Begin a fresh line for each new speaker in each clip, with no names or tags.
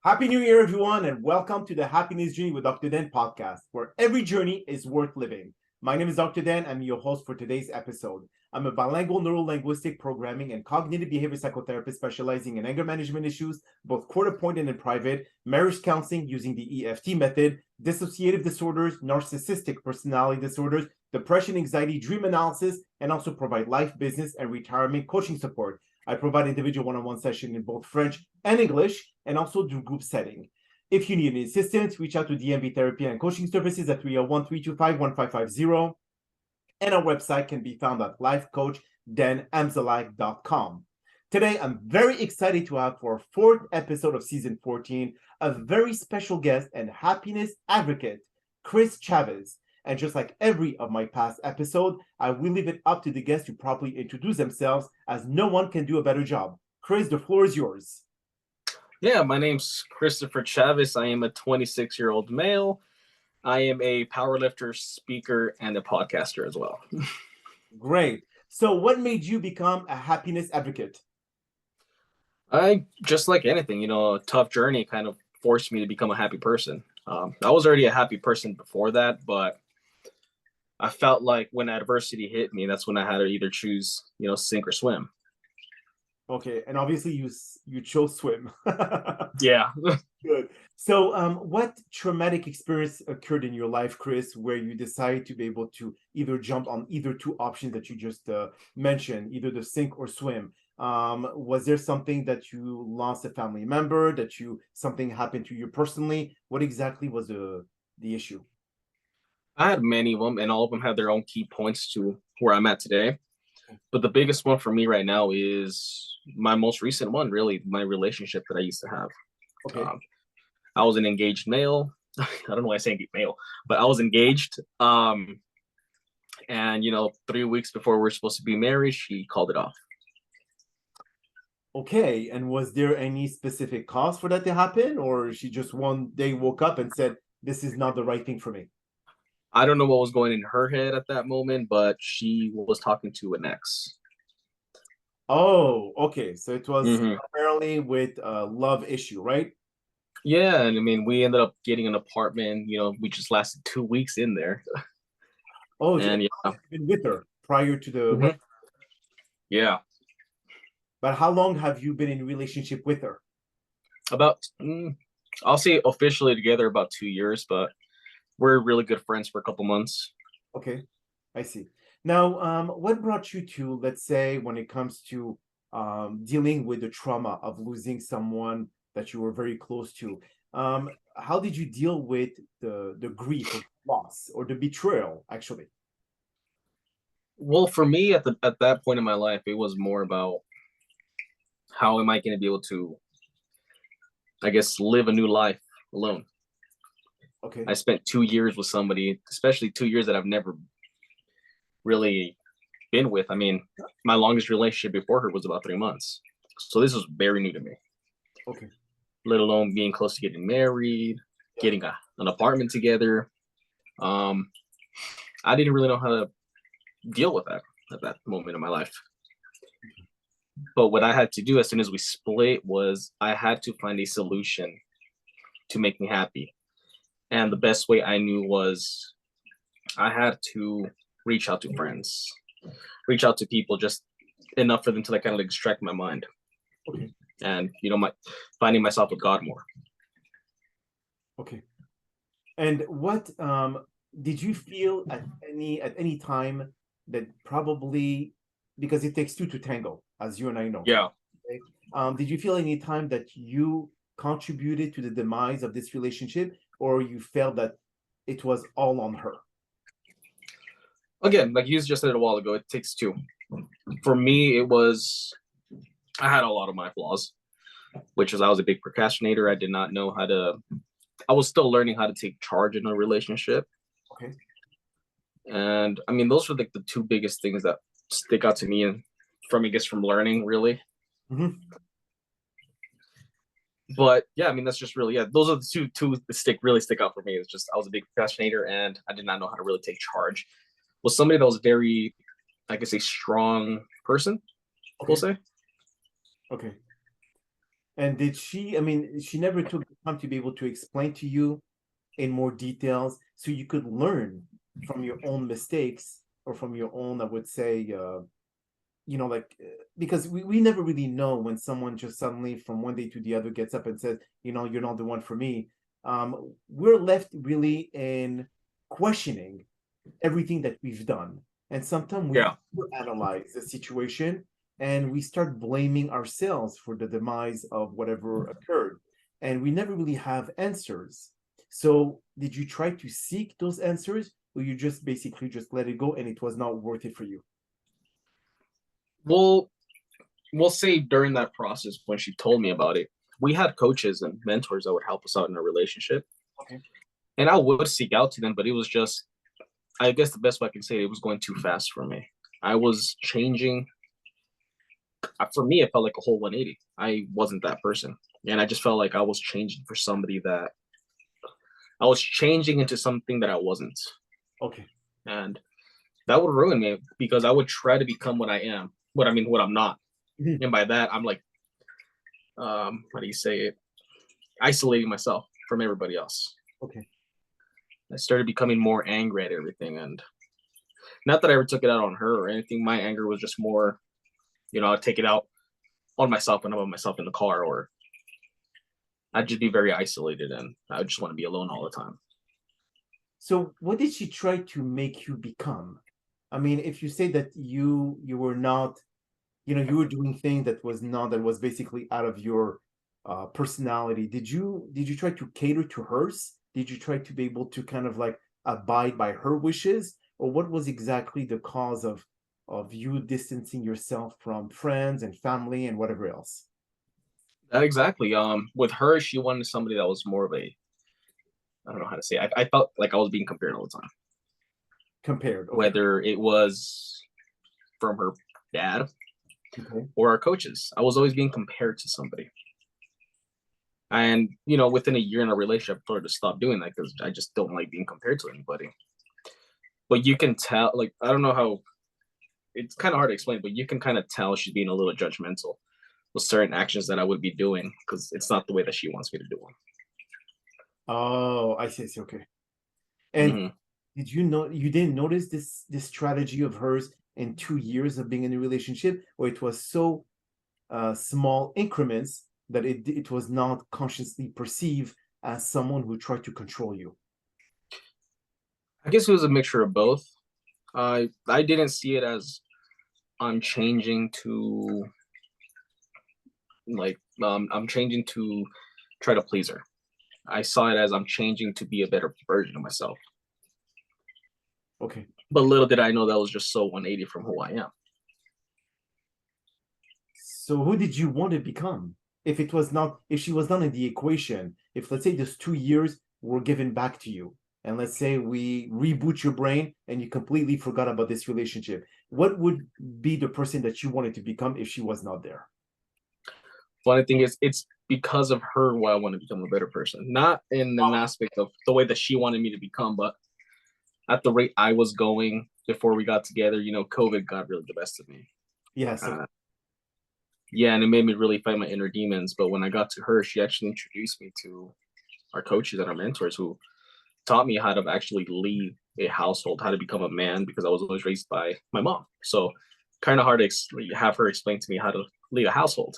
Happy New Year, everyone, and welcome to the Happiness Journey with Dr. Dan podcast, where every journey is worth living. My name is Dr. Dan. I'm your host for today's episode. I'm a bilingual neuro-linguistic programming and cognitive behavior psychotherapist specializing in anger management issues, both court-appointed and private, marriage counseling using the EFT method, dissociative disorders, narcissistic personality disorders, depression, anxiety, dream analysis, and also provide life, business, and retirement coaching support. I provide individual one-on-one sessions in both French and English, and also do group setting. If you need any assistance, reach out to DMV Therapy and Coaching Services at 301-325-1550. And our website can be found at lifecoachdanamzalak.com. Today, I'm very excited to have for our fourth episode of season 14, a very special guest and happiness advocate, Chris Chavez. And just like every of my past episode, I will leave it up to the guests to properly introduce themselves, as no one can do a better job. Chris, the floor is yours.
Yeah, my name's Christopher Chavez. I am a 26-year-old male. I am a powerlifter, speaker, and a podcaster as well.
Great. So what made you become a happiness advocate?
Just like anything, a tough journey kind of forced me to become a happy person. I was already a happy person before that, but I felt like when adversity hit me, that's when I had to either choose, sink or swim.
Okay, and obviously you chose swim.
Yeah.
Good. So what traumatic experience occurred in your life, Chris, where you decided to be able to either jump on either two options that you just mentioned, either the sink or swim? Was there something that you lost a family member, something happened to you personally? What exactly was the issue?
I had many of them, and all of them have their own key points to where I'm at today. But the biggest one for me right now is my most recent one, really, my relationship that I used to have.
Okay.
I was an engaged male. I don't know why I say male, but I was engaged. And, 3 weeks before we were supposed to be married, she called it off.
Okay. And was there any specific cause for that to happen? Or she just one day woke up and said, this is not the right thing for me?
I don't know what was going in her head at that moment, but she was talking to an ex.
Oh, okay. So it was primarily with a love issue, right?
Yeah. And we ended up getting an apartment. We just lasted 2 weeks in there.
Oh, and you've been with her prior to the
Yeah.
But how long have you been in relationship with her?
About, I'll say officially together about 2 years, but we're really good friends for a couple months.
Okay, I see. Now, what brought you to, let's say, when it comes to dealing with the trauma of losing someone that you were very close to? How did you deal with the grief or loss or the betrayal, actually?
Well, for me at that point in my life, it was more about how am I going to be able to, I guess, live a new life alone.
Okay.
I spent 2 years with somebody, especially 2 years that I've never really been with. My longest relationship before her was about 3 months. So this was very new to me.
Okay.
Let alone being close to getting married, getting an apartment together. I didn't really know how to deal with that at that moment in my life. But what I had to do as soon as we split was I had to find a solution to make me happy. And the best way I knew was I had to reach out to friends, reach out to people just enough for them to kind of distract my mind.
Okay.
And, finding myself with God more.
Okay. And what did you feel at any time that probably, because it takes two to tango, as you and I know.
Yeah.
Okay? Did you feel any time that you contributed to the demise of this relationship, or you felt that it was all on her?
Again, like you just said a while ago, it takes two. For me, I had a lot of my flaws, which is I was a big procrastinator. I did not know I was still learning how to take charge in a relationship.
Okay.
And those were the two biggest things that stick out to me and from learning, really.
Mm-hmm.
But yeah, that's just really, those are the two that really stick out for me. It's just I was a big procrastinator and I did not know how to really take charge. Was somebody that was very, I guess, a strong person,
okay.
we'll say.
Okay. And did she, I mean, she never took the time to be able to explain to you in more details so you could learn from your own mistakes or from your own, I would say, because we never really know when someone just suddenly from one day to the other gets up and says, you're not the one for me. We're left really in questioning everything that we've done. And sometimes we
Yeah.
analyze the situation and we start blaming ourselves for the demise of whatever occurred. And we never really have answers. So did you try to seek those answers, or you just basically just let it go and it was not worth it for you?
Well, we'll say during that process when she told me about it, we had coaches and mentors that would help us out in our relationship.
Okay.
And I would seek out to them, but it was just, I guess the best way I can say it was going too fast for me. I was changing. For me, it felt like a whole 180. I wasn't that person. And I just felt like I was changing for somebody that I was changing into something that I wasn't.
Okay.
And that would ruin me because I would try to become what I am, what I'm not.
Mhm.
And by that, I'm like, how do you say it? Isolating myself from everybody else.
Okay.
I started becoming more angry at everything. And not that I ever took it out on her or anything. My anger was just more, I'd take it out on myself when I'm with myself in the car, or I'd just be very isolated and I would just want to be alone all the time.
So what did she try to make you become? I mean, if you say that you were not, you were doing things that was basically out of your personality, did you try to cater to hers? Did you try to be able to kind of like abide by her wishes? Or what was exactly the cause of you distancing yourself from friends and family and whatever else?
Exactly. With her, she wanted somebody that was more of a, I don't know how to say it. I felt like I was being compared all the time,
Compared. Okay.
whether it was from her dad
Okay.
or our coaches. I was always being compared to somebody. And, within a year in a relationship, I told her to stop doing that because I just don't like being compared to anybody. But you can tell, like, I don't know how, it's kind of hard to explain, but you can kind of tell she's being a little judgmental with certain actions that I would be doing because it's not the way that she wants me to do them.
Oh, I see. I see. Okay. And
Mm-hmm.
did you know you didn't notice this strategy of hers in 2 years of being in a relationship, or it was so small increments that it was not consciously perceived as someone who tried to control you?
I guess it was a mixture of both. I didn't see it as I'm changing to I'm changing to try to please her. I saw it as I'm changing to be a better version of myself.
Okay.
But little did I know that was just so 180 from who I am.
So who did you want to become? If she was not in the equation, if let's say those 2 years were given back to you, and let's say we reboot your brain and you completely forgot about this relationship, what would be the person that you wanted to become if she was not there?
Funny thing is, it's because of her why I want to become a better person. Not in an aspect of the way that she wanted me to become, but at the rate I was going before we got together, COVID got really the best of me.
Yes.
Yeah, and it made me really fight my inner demons. But when I got to her, she actually introduced me to our coaches and our mentors who taught me how to actually lead a household, how to become a man, because I was always raised by my mom. So kind of hard to have her explain to me how to lead a household.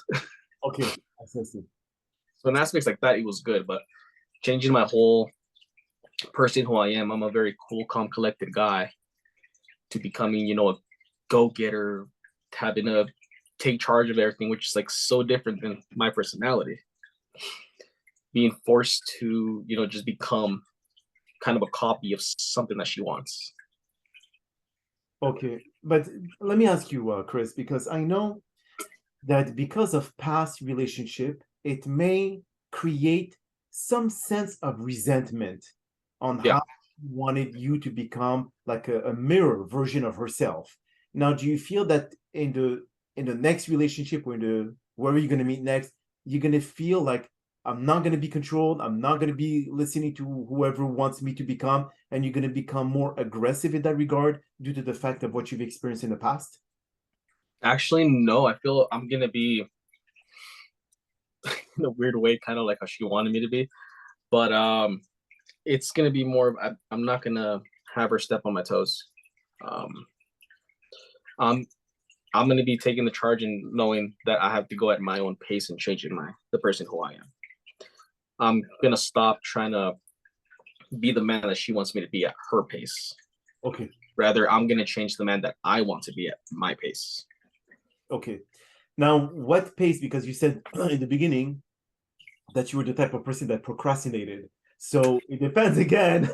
Okay. I see.
So in aspects like that, it was good. But changing my whole person who I am, I'm a very cool, calm, collected guy, to becoming, a go-getter, having to take charge of everything, which is like so different than my personality. Being forced to, just become kind of a copy of something that she wants.
Okay. But let me ask you, Chris, because I know that because of past relationship, it may create some sense of resentment on
Yeah.
how she wanted you to become like a mirror version of herself. Now, do you feel that in the next relationship or in the wherever you're gonna meet next, you're gonna feel like I'm not gonna be controlled, I'm not gonna be listening to whoever wants me to become, and you're gonna become more aggressive in that regard due to the fact of what you've experienced in the past?
Actually, no, I feel I'm going to be, in a weird way, kind of like how she wanted me to be. But it's gonna be more. I'm not gonna have her step on my toes. Um, I'm I'm gonna be taking the charge and knowing that I have to go at my own pace and changing the person who I am. I'm gonna stop trying to be the man that she wants me to be at her pace.
Okay.
Rather, I'm gonna change the man that I want to be at my pace.
Okay. Now, what pace? Because you said in the beginning that you were the type of person that procrastinated. So it depends again.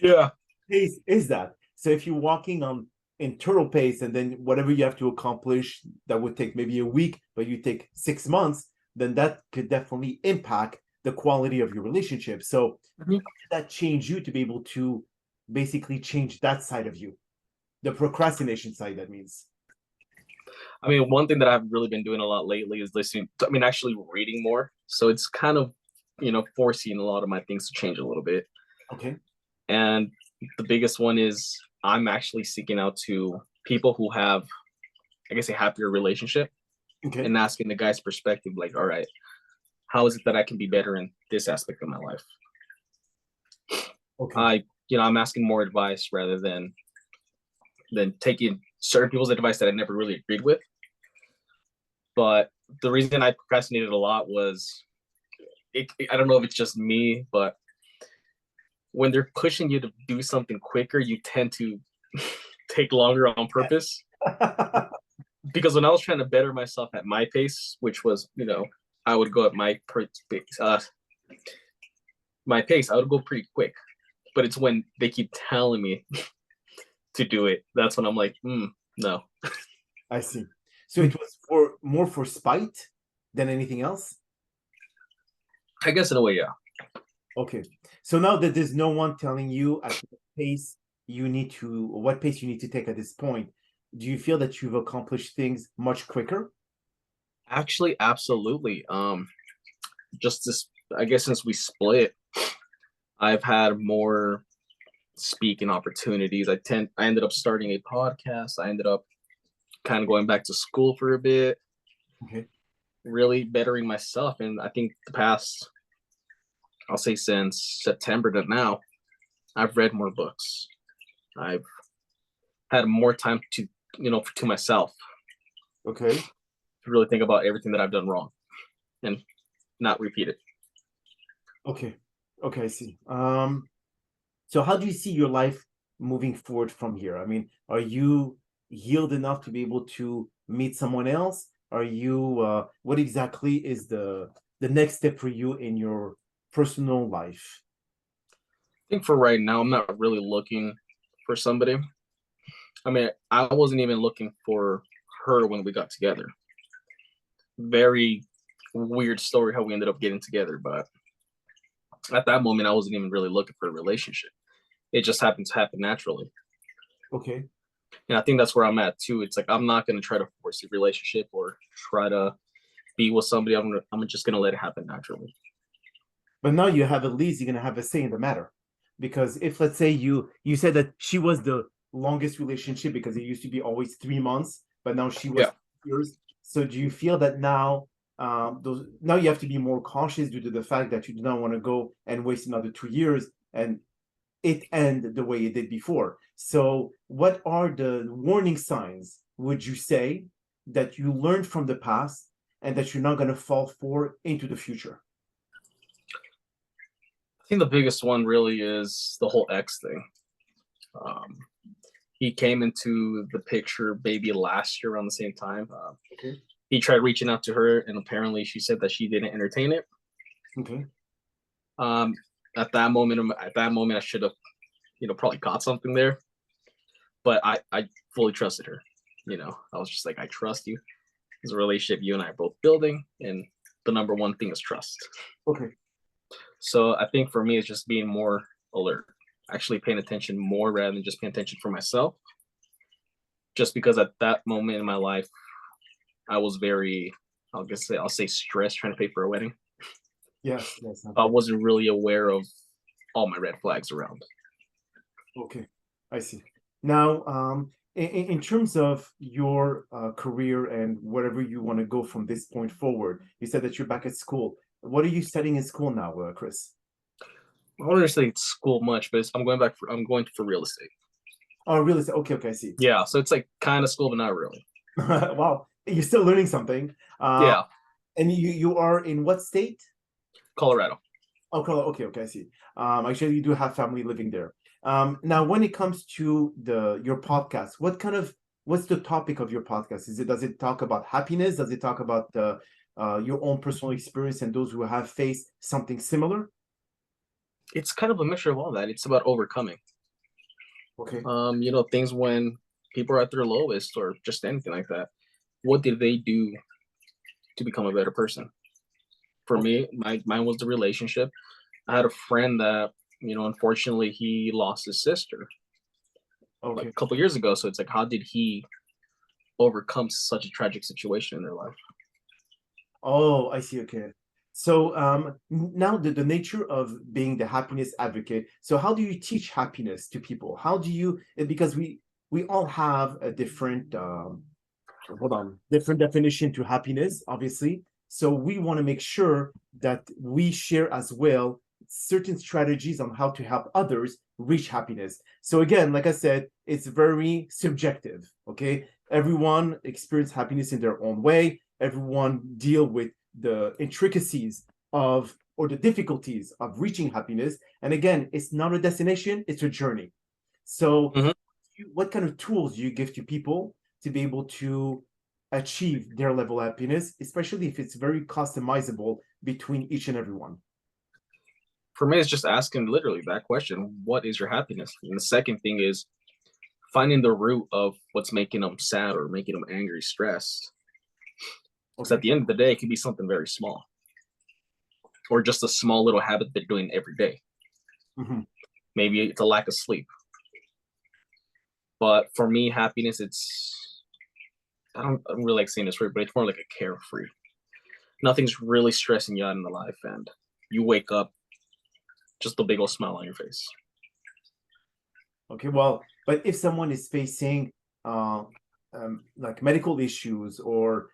Yeah.
Pace is that? So if you're walking on internal pace and then whatever you have to accomplish that would take maybe a week, but you take 6 months, then that could definitely impact the quality of your relationship. So how did that change you to be able to basically change that side of you? The procrastination side, that means.
I mean, one thing that I've really been doing a lot lately is actually reading more. So it's kind of, forcing a lot of my things to change a little bit.
Okay.
And the biggest one is I'm actually seeking out to people who have, I guess, a happier relationship.
Okay.
And asking the guy's perspective, like, all right, how is it that I can be better in this aspect of my life?
Okay.
I'm asking more advice rather than taking certain people's advice that I never really agreed with. But the reason I procrastinated a lot was, I don't know if it's just me, but when they're pushing you to do something quicker, you tend to take longer on purpose. Because when I was trying to better myself at my pace, which was, I would go at my pace, I would go pretty quick. But it's when they keep telling me to do it, that's when I'm like, no.
I see. So it was more for spite than anything else?
I guess in a way, yeah.
Okay. So now that there's no one telling you at what pace you need to take at this point, do you feel that you've accomplished things much quicker?
Actually, absolutely. I guess since we split, I've had more speaking opportunities. I ended up starting a podcast. I ended up kind of going back to school for a bit.
Okay.
Really bettering myself. And I think the past, I'll say since September to now, I've read more books. I've had more time to, to myself.
Okay.
To really think about everything that I've done wrong and not repeat it.
Okay. Okay, I see. So how do you see your life moving forward from here? I mean, are you healed enough to be able to meet someone else? Are you what exactly is the next step for you in your personal life?
I think for right now, I'm not really looking for somebody. I mean, I wasn't even looking for her when we got together. Very weird story how we ended up getting together, but at that moment, I wasn't even really looking for a relationship. It just happened to happen naturally.
Okay.
And I think that's where I'm at too. It's like I'm not going to try to force a relationship or try to be with somebody. I'm just going to let it happen naturally.
But now you have at least you're gonna have a say in the matter, because if let's say you said that she was the longest relationship because it used to be always 3 months, but now she was 2 years. So do you feel that now now you have to be more cautious due to the fact that you do not want to go and waste another 2 years and it end the way it did before? So what are the warning signs, would you say, that you learned from the past and that you're not going to fall for into the future?
I think the biggest one really is the whole ex thing. He came into the picture maybe last year around the same time.
Okay.
He tried reaching out to her, and apparently she said that she didn't entertain it.
Okay.
At that moment, I should have, probably caught something there. But I fully trusted her. I was just like, I trust you. It's a relationship you and I are both building, and the number one thing is trust.
Okay.
So I think for me, it's just being more alert, actually paying attention more rather than just paying attention for myself. Just because at that moment in my life, I was very, I'll say stressed trying to pay for a wedding.
Yes. Yes.
I wasn't really aware of all my red flags around.
Okay, I see. Now, in terms of your career and wherever you want to go from this point forward, you said that you're back at school. What are you studying in school now, Chris?
I wouldn't say it's school much, but I'm going for real estate.
Oh, real estate. Okay, okay, I see.
Yeah, so it's like kind of school, but not really.
Wow, you're still learning something.
Yeah,
And you are in what state?
Colorado.
Oh, Colorado. Okay, okay, I see. Actually, you do have family living there. Now, when it comes to your podcast, what's the topic of your podcast? Does it talk about happiness? Does it talk about your own personal experience and those who have faced something similar?
It's kind of a mixture of all that. It's about overcoming.
Okay.
Things when people are at their lowest or just anything like that. What did they do to become a better person? For me, mine was the relationship. I had a friend that, unfortunately he lost his sister like
Okay.
a couple years ago. So it's like, how did he overcome such a tragic situation in their life?
Oh, I see. Okay. So now the nature of being the happiness advocate. So how do you teach happiness to people? How do you, because we all have a different hold on, different definition to happiness, obviously. So we want to make sure that we share as well certain strategies on how to help others reach happiness. So again, like I said, it's very subjective. Okay. Everyone experience happiness in their own way. Everyone deal with the intricacies of or the difficulties of reaching happiness. And again, it's not a destination, it's a journey. So
Mhm.
what kind of tools do you give to people to be able to achieve their level of happiness, especially if it's very customizable between each and every one?
For me, it's just asking literally that question: what is your happiness? And the second thing is finding the root of what's making them sad or making them angry, stressed. Because
Okay.
at the end of the day, it could be something very small, or just a small little habit they're doing every day.
Mm-hmm.
Maybe it's a lack of sleep. But for me, happiness, I don't really like saying this word, but it's more like a carefree. Nothing's really stressing you out in the life, and you wake up just a big old smile on your face.
Okay, well, but if someone is facing uh, like medical issues or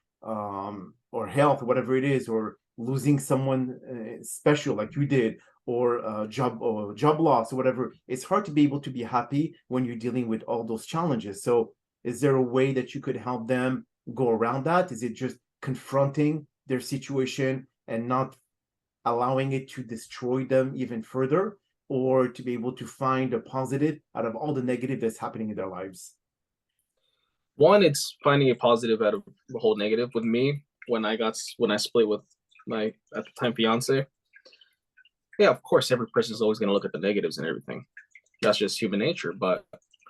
health, whatever it is, or losing someone special like you did, or job loss or whatever, it's hard to be able to be happy when you're dealing with all those challenges. So, is there a way that you could help them go around that? Is it just confronting their situation and not allowing it to destroy them even further, or to be able to find a positive out of all the negative that's happening in their lives?
One, it's finding a positive out of the whole negative. With me, when I split with my at the time fiance, yeah, of course, every person is always going to look at the negatives and everything. That's just human nature. But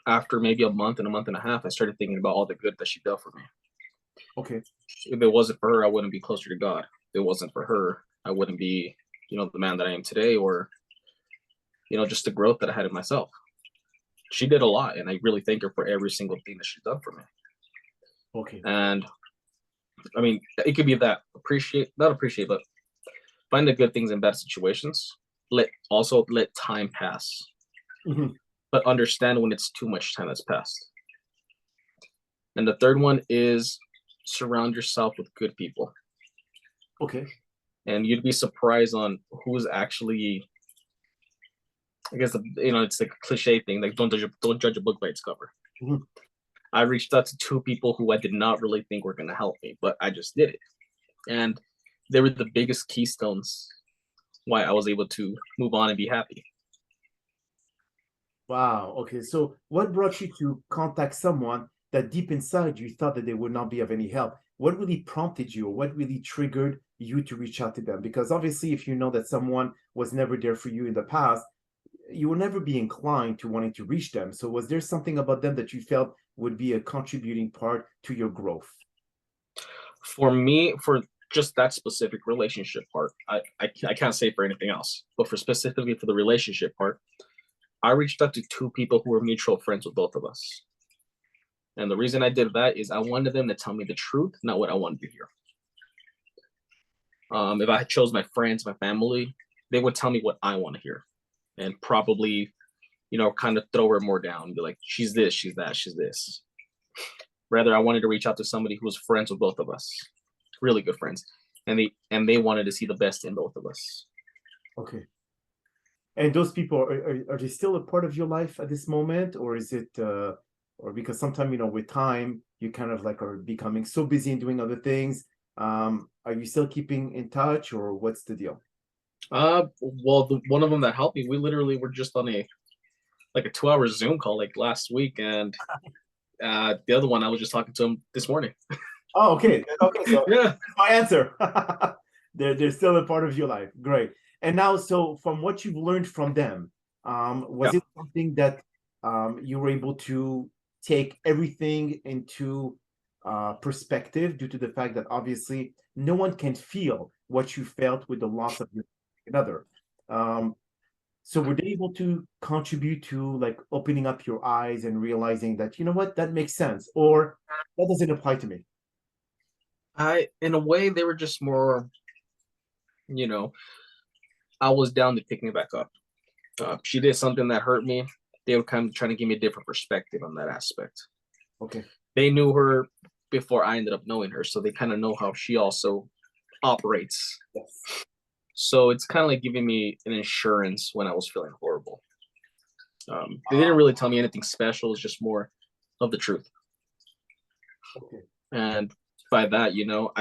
after maybe a month and a half, I started thinking about all the good that she did for me.
Okay.
If it wasn't for her, I wouldn't be closer to God. If it wasn't for her, I wouldn't be, the man that I am today, or just the growth that I had in myself. She did a lot, and I really thank her for every single thing that she's done for me.
Okay.
And I mean, it could be that not appreciate, but find the good things in bad situations. Let time pass,
Mm-hmm.
but understand when it's too much time that's passed. And the third one is surround yourself with good people.
Okay.
And you'd be surprised on who's actually, I guess, it's like a cliche thing, like don't judge a book by its cover.
Mm-hmm.
I reached out to two people who I did not really think were going to help me, but I just did it. And they were the biggest keystones why I was able to move on and be happy.
Wow. Okay. So, what brought you to contact someone that deep inside you thought that they would not be of any help? What really prompted you, or what really triggered you to reach out to them? Because obviously, if you know that someone was never there for you in the past, you will never be inclined to wanting to reach them. So, was there something about them that you felt would be a contributing part to your growth?
For me, for just that specific relationship part, I can't say for anything else, but for specifically for the relationship part, I reached out to two people who were mutual friends with both of us. And the reason I did that is I wanted them to tell me the truth, not what I wanted to hear. If I chose my friends, my family, they would tell me what I want to hear, and probably, kind of throw her more down, be like, she's this, she's that, she's this. Rather, I wanted to reach out to somebody who was friends with both of us, really good friends. and they wanted to see the best in both of us.
Okay. And those people, are they still a part of your life at this moment, or is it, or because sometimes, with time, you kind of like are becoming so busy and doing other things. Are you still keeping in touch, or what's the deal?
Well, one of them that helped me, we literally were just on a 2-hour Zoom call like last week, and the other one I was just talking to him this morning.
Oh, okay. Okay, so
Yeah.
that's my answer. They're still a part of your life. Great. And now, so from what you've learned from them, was it something that you were able to take everything into perspective, due to the fact that obviously no one can feel what you felt with the loss of your another? So were they able to contribute to like opening up your eyes and realizing that, you know what, that makes sense, or that doesn't apply to me?
In a way, they were just more, I was down to picking it back up. She did something that hurt me. They were kind of trying to give me a different perspective on that aspect.
Okay.
They knew her before I ended up knowing her, so they kind of know how she also operates.
Yes.
So it's kind of like giving me an insurance when I was feeling horrible. They didn't really tell me anything special. It's just more of the truth.
Okay.
And by that, I